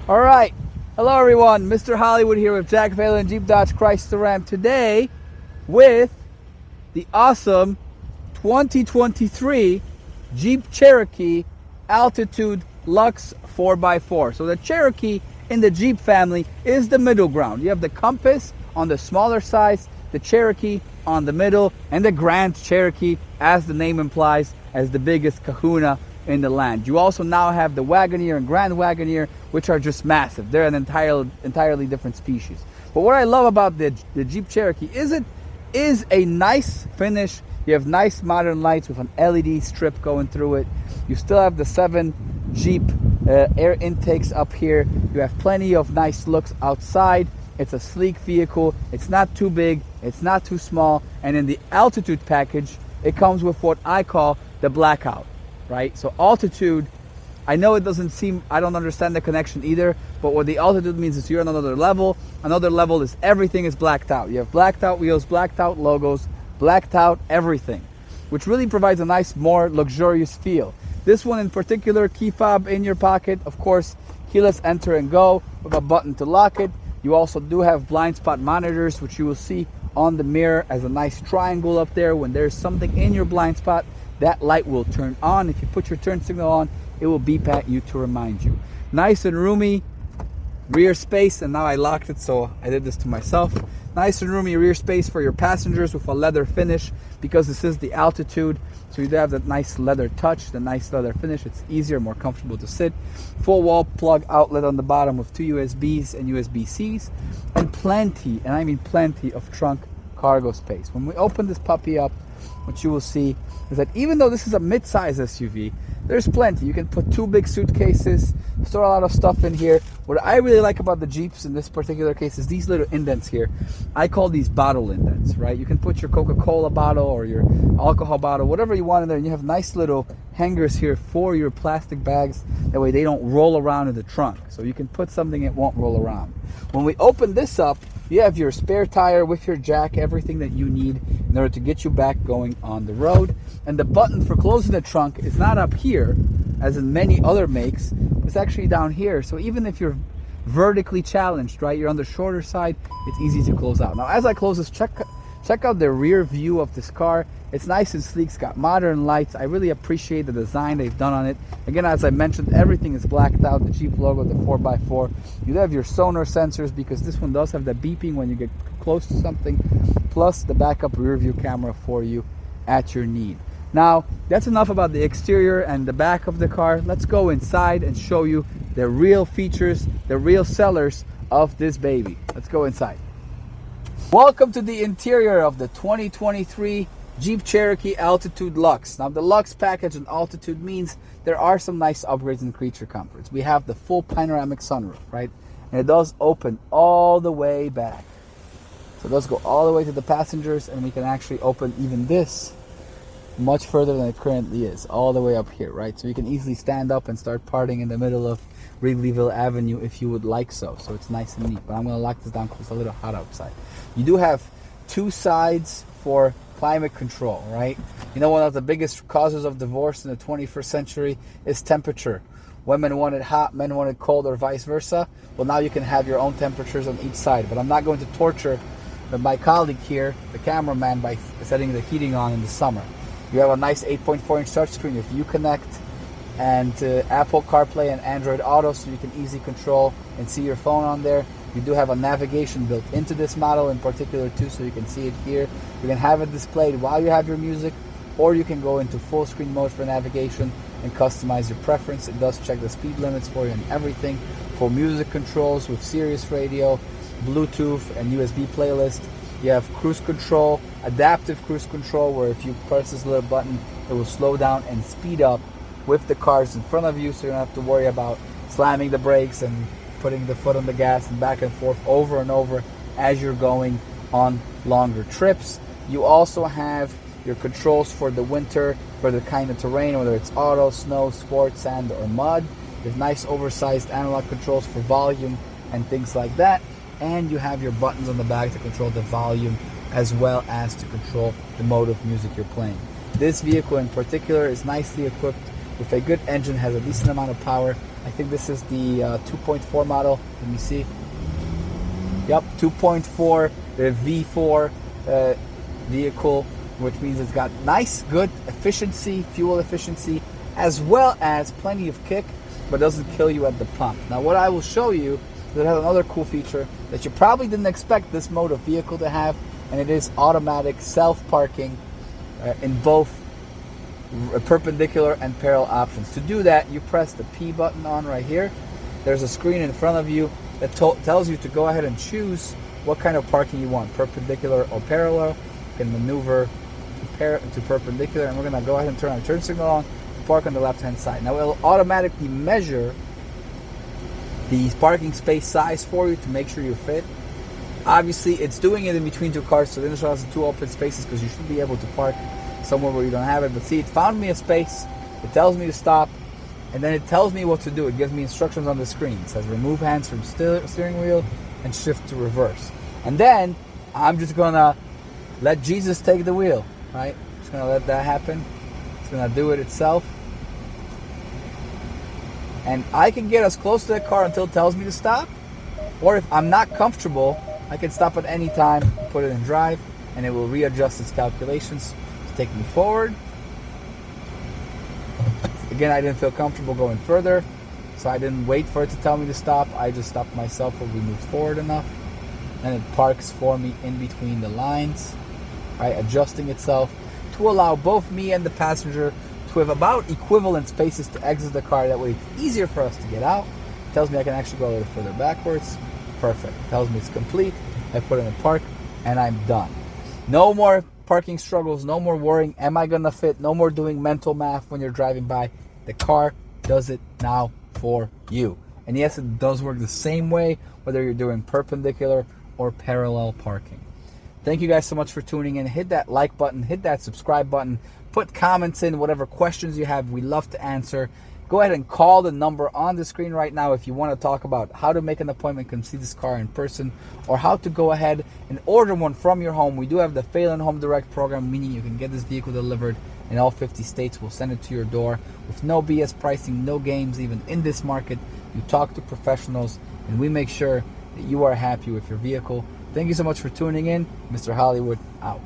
All right. Hello, everyone. Mr. Hollywood here with Jack Valen Jeep Dodge Chrysler Ram today with the awesome 2023 Jeep Cherokee Altitude Lux 4x4. So the Cherokee in the Jeep family is the middle ground. You have the Compass on the smaller size, the Cherokee on the middle, and the Grand Cherokee, as the name implies, as the biggest kahuna in the land. You also now have the Wagoneer and Grand Wagoneer, which are just massive. They're an entirely different species. But what I love about the Jeep Cherokee is it is a nice finish. You have nice modern lights with an LED strip going through it. You still have the 7 Jeep air intakes up here. You have plenty of nice looks outside. It's a sleek vehicle. It's not too big. It's not too small. And in the Altitude package, it comes with what I call the blackout. Right? So altitude, I know it doesn't seem, I don't understand the connection either, but what the altitude means is you're on another level. Another level is everything is blacked out. You have blacked out wheels, blacked out logos, blacked out everything, which really provides a nice, more luxurious feel. This one in particular, key fob in your pocket, of course, keyless enter and go with a button to lock it. You also do have blind spot monitors, which you will see on the mirror as a nice triangle up there. When there's something in your blind spot, that light will turn on. If you put your turn signal on, it will beep at you to remind you. Nice and roomy rear space, and now I locked it, so I did this to myself. Nice and roomy rear space for your passengers with a leather finish, because this is the Altitude, so you do have that nice leather touch, the nice leather finish. It's easier, more comfortable to sit. Full wall plug outlet on the bottom with 2 USBs and USB-Cs, and plenty, and I mean plenty, of trunk cargo space. When we open this puppy up, what you will see is that even though this is a mid-size SUV, there's plenty. You can put 2 big suitcases, store a lot of stuff in here. What I really like about the Jeeps in this particular case is these little indents here. I call these bottle indents, right? You can put your Coca-Cola bottle or your alcohol bottle, whatever you want in there, and you have nice little hangers here for your plastic bags. That way they don't roll around in the trunk. So you can put something, it won't roll around. When we open this up, you have your spare tire with your jack, everything that you need in order to get you back going on the road. And the button for closing the trunk is not up here, as in many other makes. It's actually down here. So even if you're vertically challenged, right, you're on the shorter side, it's easy to close out. Now, as I close this, check out the rear view of this car. It's nice and sleek. It's got modern lights. I really appreciate the design they've done on it. Again, as I mentioned, everything is blacked out. The Jeep logo, the 4x4. You have your sonar sensors, because this one does have the beeping when you get close to something, plus the backup rear view camera for you at your need. Now, that's enough about the exterior and the back of the car. Let's go inside and show you the real features, the real sellers of this baby. Let's go inside. Welcome to the interior of the 2023 Jeep Cherokee Altitude Lux. Now, the Lux package and Altitude means there are some nice upgrades in creature comforts. We have the full panoramic sunroof, right? And it does open all the way back. So it does go all the way to the passengers, and we can actually open even this much further than it currently is, all the way up here, right? So you can easily stand up and start partying in the middle of Wrigleyville Avenue if you would like so. So it's nice and neat. But I'm going to lock this down because it's a little hot outside. You do have 2 sides for climate control, right? You know, one of the biggest causes of divorce in the 21st century is temperature. Women want it hot, men want it cold, or vice versa. Well, now you can have your own temperatures on each side. But I'm not going to torture my colleague here, the cameraman, by setting the heating on in the summer. You have a nice 8.4-inch touchscreen with Uconnect and Apple CarPlay and Android Auto, so you can easily control and see your phone on there. You do have a navigation built into this model in particular too, so you can see it here. You can have it displayed while you have your music, or you can go into full screen mode for navigation and customize your preference. It does check the speed limits for you and everything. For music controls with Sirius radio, Bluetooth, and USB playlist. You have cruise control, adaptive cruise control, where if you press this little button, it will slow down and speed up with the cars in front of you, so you don't have to worry about slamming the brakes and putting the foot on the gas and back and forth over and over as you're going on longer trips. You also have your controls for the winter, for the kind of terrain, whether it's auto, snow, sport, sand, or mud. There's nice oversized analog controls for volume and things like that. And you have your buttons on the back to control the volume as well as to control the mode of music you're playing. This vehicle in particular is nicely equipped with a good engine, has a decent amount of power. I think this is the 2.4 model. Let me see. Yep, 2.4 V4 vehicle, which means it's got nice, good efficiency, fuel efficiency, as well as plenty of kick, but doesn't kill you at the pump. Now, what I will show you is it has another cool feature that you probably didn't expect this mode of vehicle to have, and it is automatic self-parking in both perpendicular and parallel options. To do that, you press the P button on right here. There's a screen in front of you that tells you to go ahead and choose what kind of parking you want, perpendicular or parallel. You can maneuver to perpendicular, and we're going to go ahead and turn our turn signal on, park on the left-hand side. Now it'll automatically measure the parking space size for you to make sure you fit. Obviously, it's doing it in between two cars, so it initially has two open spaces because you should be able to park somewhere where you don't have it. But see, it found me a space, it tells me to stop, and then it tells me what to do. It gives me instructions on the screen. It says remove hands from steering wheel and shift to reverse. And then I'm just gonna let Jesus take the wheel, right? Just gonna let that happen. It's gonna do it itself. And I can get as close to the car until it tells me to stop. Or if I'm not comfortable, I can stop at any time, put it in drive, and it will readjust its calculations to take me forward. Again, I didn't feel comfortable going further, so I didn't wait for it to tell me to stop. I just stopped myself when we moved forward enough. And it parks for me in between the lines, right, adjusting itself to allow both me and the passenger to have about equivalent spaces to exit the car. That way it's easier for us to get out. It tells me I can actually go a little further backwards. Perfect. It tells me it's complete. I put it in park and I'm done. No more parking struggles, no more worrying, am I gonna fit? No more doing mental math when you're driving by. The car does it now for you. And yes, it does work the same way whether you're doing perpendicular or parallel parking. Thank you guys so much for tuning in. Hit that like button, hit that subscribe button, put comments in, whatever questions you have, we love to answer. Go ahead and call the number on the screen right now if you want to talk about how to make an appointment, come see this car in person, or how to go ahead and order one from your home. We do have the Phelan Home Direct program, meaning you can get this vehicle delivered in all 50 states. We'll send it to your door with no BS pricing, no games. Even in this market, you talk to professionals, and we make sure that you are happy with your vehicle. Thank you so much for tuning in. Mr. Hollywood, out.